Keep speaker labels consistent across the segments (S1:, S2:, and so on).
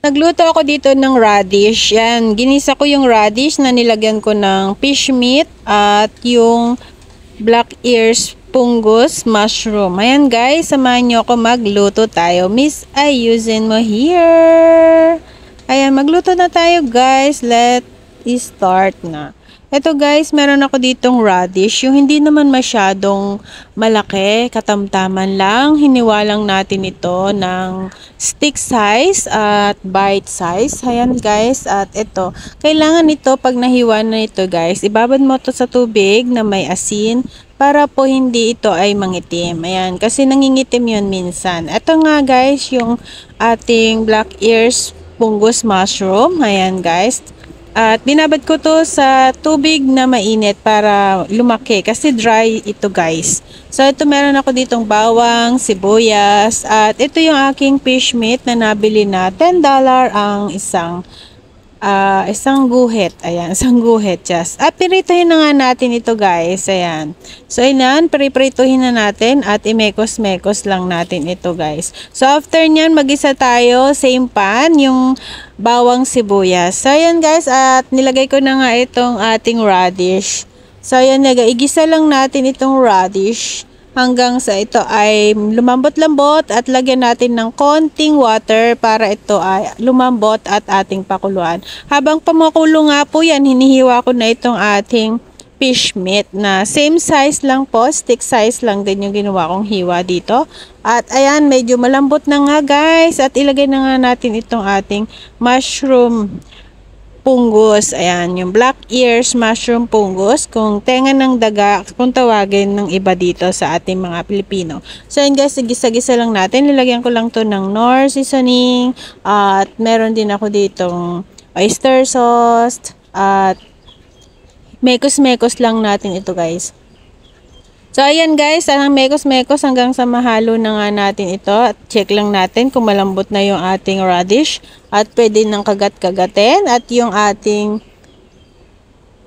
S1: Nagluto ako dito ng radish. Yan, ginisa ko yung radish na nilagyan ko ng fish meat at yung black ears pungus mushroom. Ayan guys, samahan nyo ako magluto tayo. Miss Ayusin mo here. Ayan, magluto na tayo guys. Let's start na. Ito guys, meron ako ditong radish. Yung hindi naman masyadong malaki, katamtaman lang. Hiniwalang natin ito ng stick size at bite size. Ayan guys, at ito. Kailangan ito, pag nahiwa na ito guys, ibabad mo ito sa tubig na may asin para po hindi ito ay mangitim. Ayan, kasi nangingitim yun minsan. Ito nga guys, yung ating black ears pungus mushroom. Ayan guys. At binabad ko to sa tubig na mainit para lumaki kasi dry ito guys. So ito meron ako ditong bawang, sibuyas at ito yung aking fish meat na nabili na $10 ang isang guhit. Ayan, isang guhit just. At pirituhin na nga natin ito guys. Ayan. So ayan, pirituhin na natin at imekos-mekos lang natin ito guys. So after nyan, mag-isa tayo same pan yung bawang sibuyas. So ayan guys, at nilagay ko na nga itong ating radish. So ayan, igisa lang natin itong radish hanggang sa ito ay lumambot-lambot at lagyan natin ng konting water para ito ay lumambot at ating pakuluan. Habang pamakulo nga po yan, hinihiwa ko na itong ating fish meat na same size lang po, stick size lang din yung ginawa kong hiwa dito. At ayan, medyo malambot na nga guys at ilagay na nga natin itong ating mushroom pungus. Ayan, yung black ears mushroom pungus, kung tenga ng daga, kung tawagin ng iba dito sa ating mga Pilipino. So ayan guys, gisa-gisa lang natin. Nilagyan ko lang to ng Knorr seasoning at meron din ako ditong oyster sauce at mekos-mekos lang natin ito guys. So ayan guys, ang mekos-mekos hanggang sa mahalo na nga natin ito at check lang natin kung malambot na yung ating radish at pwede nang kagat-kagatin at yung ating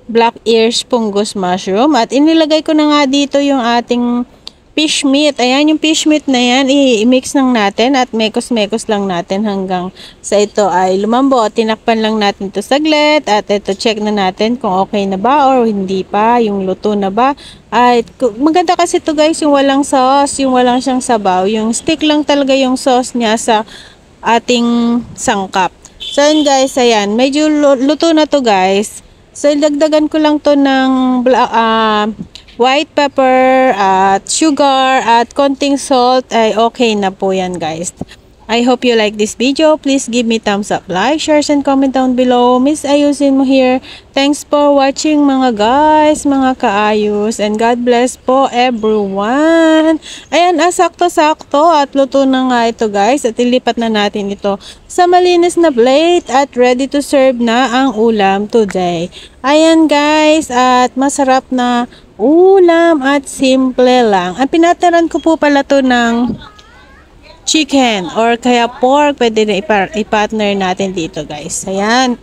S1: black ears pungus mushroom at inilagay ko na nga dito yung ating fish meat. Ayan, yung fish meat na yan, i-mix lang natin at mekos-mekos lang natin hanggang sa ito ay lumambot. Tinakpan lang natin ito saglit at ito check na natin kung okay na ba or hindi pa, yung luto na ba. Ay, maganda kasi ito guys, yung walang sauce, yung walang siyang sabaw, yung stick lang talaga yung sauce niya sa ating sangkap. So ayan guys, ayan, medyo luto na to guys. So dagdagan ko lang to ng white pepper at sugar at konting salt ay okay na po yan guys. I hope you like this video. Please give me thumbs up, like, shares, and comment down below. Miss Ayusin mo here. Thanks for watching mga guys, mga kaayos. And God bless po everyone. Ayan, sakto-sakto at luto na nga ito guys. At ilipat na natin ito sa malinis na plate at ready to serve na ang ulam today. Ayan guys, at masarap na ulam at simple lang. Ang pinatiran ko po pala to ng chicken or kaya pork, pwede na i-partner natin dito guys. Ayan.